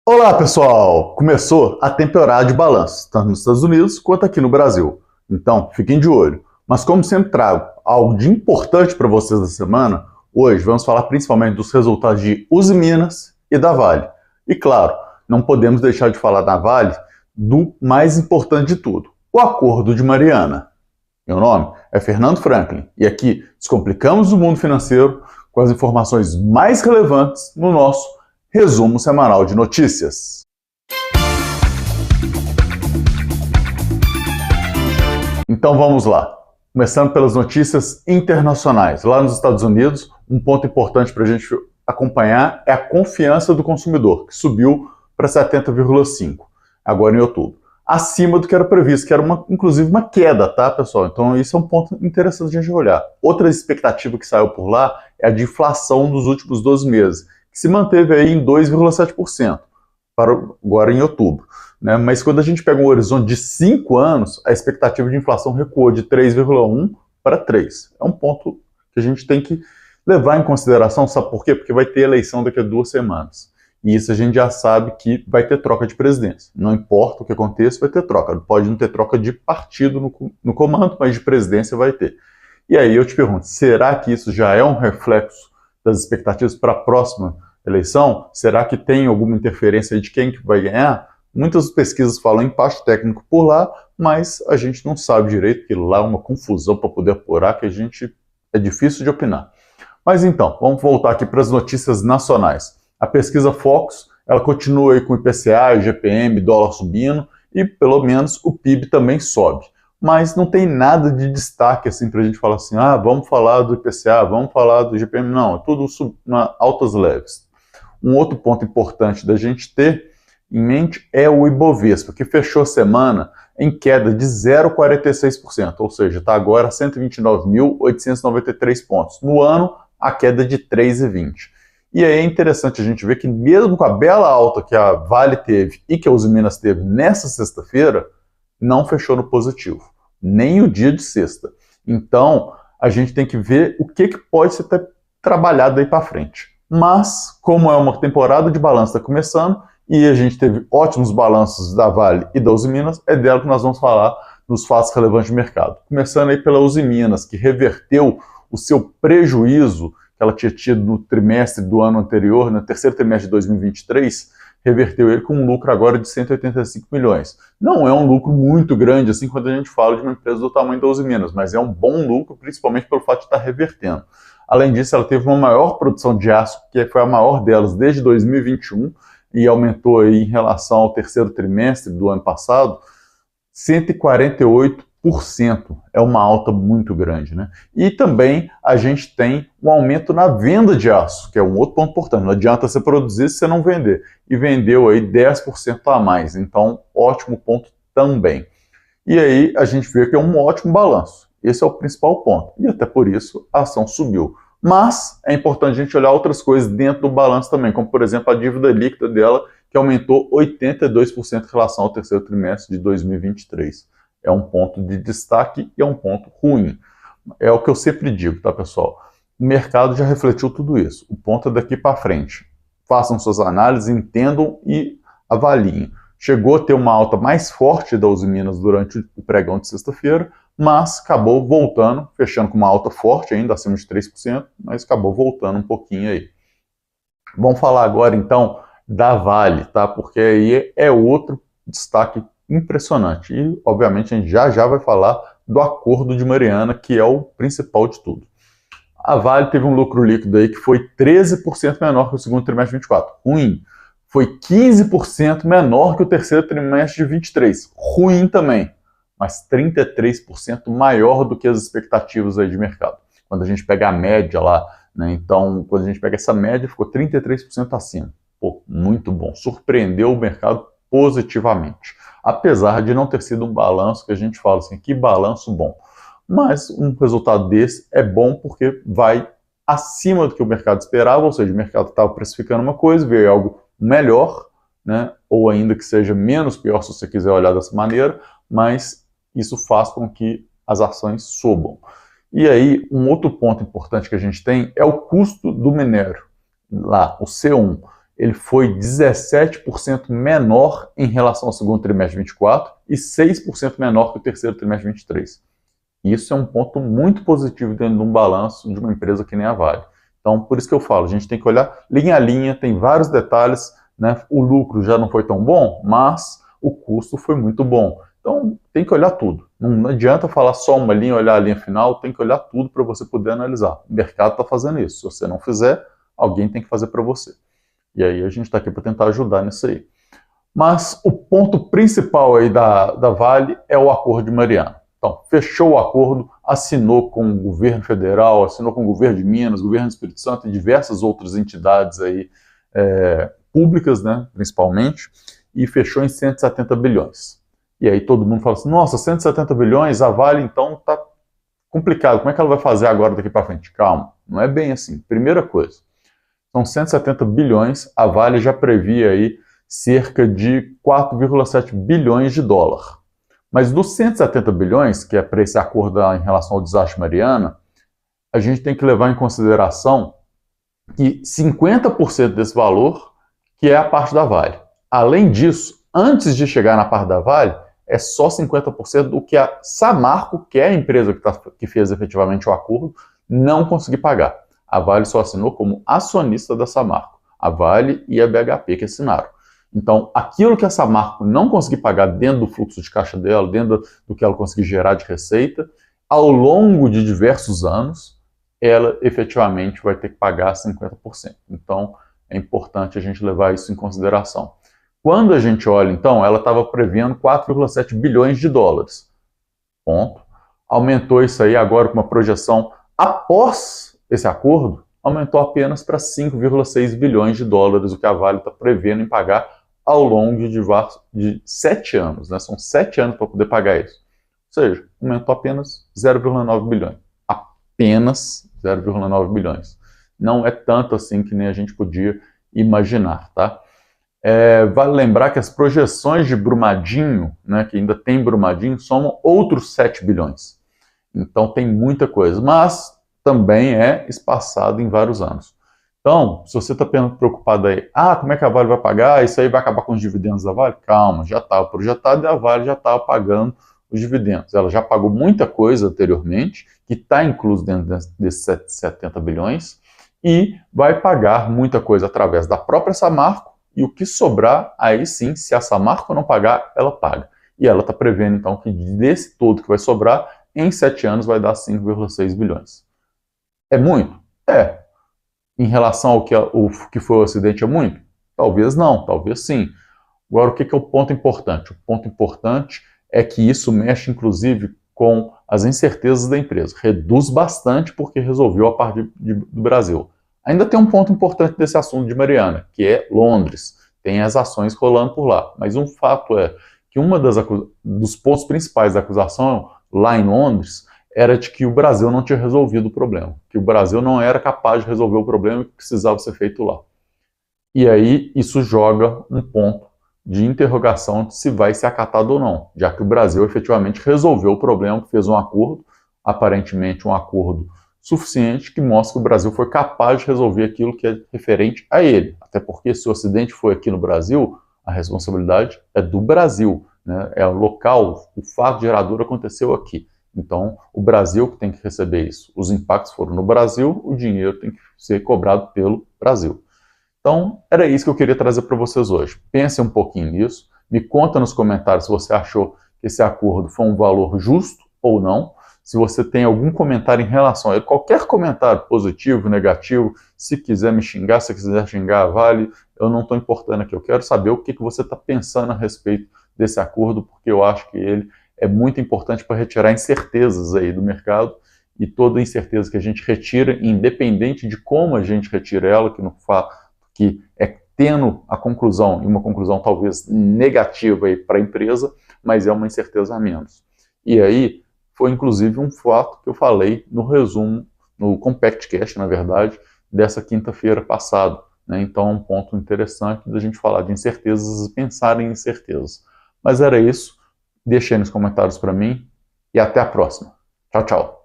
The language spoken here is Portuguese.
Olá, pessoal! Começou a temporada de balanço, tanto nos Estados Unidos quanto aqui no Brasil. Então, fiquem de olho. Mas como sempre trago algo de importante para vocês da semana, hoje vamos falar principalmente dos resultados de Usiminas e da Vale. E claro, não podemos deixar de falar da Vale do mais importante de tudo, o Acordo de Mariana. Meu nome é Fernando Franklin e aqui descomplicamos o mundo financeiro com as informações mais relevantes no nosso resumo semanal de notícias. Então vamos lá. Começando pelas notícias internacionais. Lá nos Estados Unidos, um ponto importante para a gente acompanhar é a confiança do consumidor, que subiu para 70,5 agora em outubro. Acima do que era previsto, que era inclusive uma queda, tá, pessoal? Então isso é um ponto interessante de a gente olhar. Outra expectativa que saiu por lá é a de inflação dos últimos 12 meses, que se manteve aí em 2,7% para agora em outubro. Né? Mas quando a gente pega um horizonte de 5 anos, a expectativa de inflação recuou de 3,1 para 3. É um ponto que a gente tem que levar em consideração, sabe por quê? Porque vai ter eleição daqui a 2 semanas. E isso a gente já sabe que vai ter troca de presidência. Não importa o que aconteça, vai ter troca. Pode não ter troca de partido no comando, mas de presidência vai ter. E aí eu te pergunto, será que isso já é um reflexo das expectativas para a próxima eleição? Será que tem alguma interferência de quem que vai ganhar? Muitas pesquisas falam empate técnico por lá, mas a gente não sabe direito, porque lá é uma confusão para poder apurar que é difícil de opinar. Mas então, vamos voltar aqui para as notícias nacionais. A pesquisa Focus, ela continua aí com o IPCA, o GPM, dólar subindo e pelo menos o PIB também sobe. Mas não tem nada de destaque assim para a gente falar assim, vamos falar do IPCA, vamos falar do GPM. Não, é tudo altas leves. Um outro ponto importante da gente ter em mente é o Ibovespa, que fechou a semana em queda de 0,46%, ou seja, está agora a 129.893 pontos. No ano, a queda de 3,20%. E aí é interessante a gente ver que mesmo com a bela alta que a Vale teve e que a Usiminas teve nessa sexta-feira, não fechou no positivo, nem o dia de sexta. Então, a gente tem que ver o que pode ser trabalhado daí para frente. Mas, como é uma temporada de balanço, está começando, e a gente teve ótimos balanços da Vale e da Usiminas, é dela que nós vamos falar nos fatos relevantes de mercado. Começando aí pela Usiminas, que reverteu o seu prejuízo que ela tinha tido no trimestre do ano anterior, no terceiro trimestre de 2023, reverteu ele com um lucro agora de 185 milhões. Não é um lucro muito grande, assim, quando a gente fala de uma empresa do tamanho da Usiminas, mas é um bom lucro, principalmente pelo fato de estar revertendo. Além disso, ela teve uma maior produção de aço, que foi a maior delas desde 2021, e aumentou aí em relação ao terceiro trimestre do ano passado, 148%. É uma alta muito grande, né? E também a gente tem um aumento na venda de aço, que é um outro ponto importante. Não adianta você produzir se você não vender. E vendeu aí 10% a mais. Então, ótimo ponto também. E aí a gente vê que é um ótimo balanço. Esse é o principal ponto. E até por isso a ação subiu. Mas é importante a gente olhar outras coisas dentro do balanço também, como por exemplo a dívida líquida dela, que aumentou 82% em relação ao terceiro trimestre de 2023. É um ponto de destaque e é um ponto ruim. É o que eu sempre digo, tá, pessoal? O mercado já refletiu tudo isso. O ponto é daqui para frente. Façam suas análises, entendam e avaliem. Chegou a ter uma alta mais forte da Usiminas durante o pregão de sexta-feira, mas acabou voltando, fechando com uma alta forte ainda, acima de 3%, mas acabou voltando um pouquinho aí. Vamos falar agora, então, da Vale, tá? Porque aí é outro destaque impressionante. E, obviamente, a gente já vai falar do Acordo de Mariana, que é o principal de tudo. A Vale teve um lucro líquido aí que foi 13% menor que o segundo trimestre de 24. Ruim. Foi 15% menor que o terceiro trimestre de 23. Ruim também. Mas 33% maior do que as expectativas aí de mercado. Quando a gente pega a média lá, né? Então, quando a gente pega essa média, ficou 33% acima. Pô, muito bom. Surpreendeu o mercado positivamente. Apesar de não ter sido um balanço que a gente fala assim, que balanço bom. Mas um resultado desse é bom porque vai acima do que o mercado esperava, ou seja, o mercado estava precificando uma coisa, veio algo melhor, né? Ou ainda que seja menos pior, se você quiser olhar dessa maneira, mas isso faz com que as ações subam. E aí, um outro ponto importante que a gente tem é o custo do minério, lá, o C1. ele foi 17% menor em relação ao segundo trimestre de 24 e 6% menor que o terceiro trimestre de 23. Isso é um ponto muito positivo dentro de um balanço de uma empresa que nem a Vale. Então, por isso que eu falo, a gente tem que olhar linha a linha, tem vários detalhes, né? O lucro já não foi tão bom, mas o custo foi muito bom. Então, tem que olhar tudo. Não adianta falar só uma linha, olhar a linha final, tem que olhar tudo para você poder analisar. O mercado está fazendo isso. Se você não fizer, alguém tem que fazer para você. E aí a gente está aqui para tentar ajudar nisso aí. Mas o ponto principal aí da Vale é o Acordo de Mariana. Então, fechou o acordo, assinou com o governo federal, assinou com o governo de Minas, governo do Espírito Santo e diversas outras entidades aí, públicas, né, principalmente, e fechou em 170 bilhões. E aí todo mundo fala assim, nossa, 170 bilhões, a Vale então tá complicado, como é que ela vai fazer agora daqui para frente? Calma, não é bem assim. Primeira coisa, são 170 bilhões, a Vale já previa aí cerca de 4,7 bilhões de dólar. Mas dos 170 bilhões, que é para esse acordo em relação ao desastre Mariana, a gente tem que levar em consideração que 50% desse valor que é a parte da Vale. Além disso, antes de chegar na parte da Vale, é só 50% do que a Samarco, que é a empresa que fez efetivamente o acordo, não conseguiu pagar. A Vale só assinou como acionista da Samarco. A Vale e a BHP que assinaram. Então, aquilo que a Samarco não conseguir pagar dentro do fluxo de caixa dela, dentro do que ela conseguir gerar de receita, ao longo de diversos anos, ela efetivamente vai ter que pagar 50%. Então, é importante a gente levar isso em consideração. Quando a gente olha, então, ela estava prevendo 4,7 bilhões de dólares. Ponto. Aumentou isso aí agora com uma projeção após esse acordo, aumentou apenas para 5,6 bilhões de dólares, o que a Vale está prevendo em pagar ao longo de 7 anos. Né? São 7 anos para poder pagar isso. Ou seja, aumentou apenas 0,9 bilhões. Apenas 0,9 bilhões. Não é tanto assim que nem a gente podia imaginar, tá? Vale lembrar que as projeções de Brumadinho, né, que ainda tem Brumadinho, somam outros 7 bilhões. Então tem muita coisa, mas também é espaçado em vários anos. Então, se você está preocupado aí, como é que a Vale vai pagar? Isso aí vai acabar com os dividendos da Vale? Calma, já estava projetado e a Vale já estava pagando os dividendos. Ela já pagou muita coisa anteriormente, que está incluso dentro desses 70 bilhões, e vai pagar muita coisa através da própria Samarco, e o que sobrar, aí sim, se a Samarco não pagar, ela paga. E ela está prevendo, então, que desse todo que vai sobrar, em 7 anos vai dar 5,6 bilhões. É muito? É. Em relação ao que foi o acidente, é muito? Talvez não, talvez sim. Agora, o que é o ponto importante? O ponto importante é que isso mexe, inclusive, com as incertezas da empresa. Reduz bastante porque resolveu a parte do Brasil. Ainda tem um ponto importante desse assunto de Mariana, que é Londres. Tem as ações rolando por lá. Mas um fato é que dos pontos principais da acusação lá em Londres era de que o Brasil não tinha resolvido o problema, que o Brasil não era capaz de resolver o problema que precisava ser feito lá. E aí isso joga um ponto de interrogação de se vai ser acatado ou não, já que o Brasil efetivamente resolveu o problema, fez um acordo, aparentemente um acordo suficiente, que mostra que o Brasil foi capaz de resolver aquilo que é referente a ele. Até porque se o acidente foi aqui no Brasil, a responsabilidade é do Brasil, né? É o local, o fato gerador aconteceu aqui. Então, o Brasil que tem que receber isso. Os impactos foram no Brasil, o dinheiro tem que ser cobrado pelo Brasil. Então, era isso que eu queria trazer para vocês hoje. Pense um pouquinho nisso, me conta nos comentários se você achou que esse acordo foi um valor justo ou não. Se você tem algum comentário em relação a ele, qualquer comentário positivo, negativo, se quiser me xingar, se quiser xingar a Vale, eu não estou importando aqui. Eu quero saber o que você está pensando a respeito desse acordo, porque eu acho que ele é muito importante para retirar incertezas aí do mercado, e toda incerteza que a gente retira, independente de como a gente retira ela, que é tendo a conclusão, e uma conclusão talvez negativa para a empresa, mas é uma incerteza a menos. E aí, foi inclusive um fato que eu falei no resumo, no CompactCast, na verdade, dessa quinta-feira passada. Né? Então é um ponto interessante da gente falar de incertezas e pensar em incertezas. Mas era isso. Deixe aí nos comentários para mim e até a próxima. Tchau, tchau.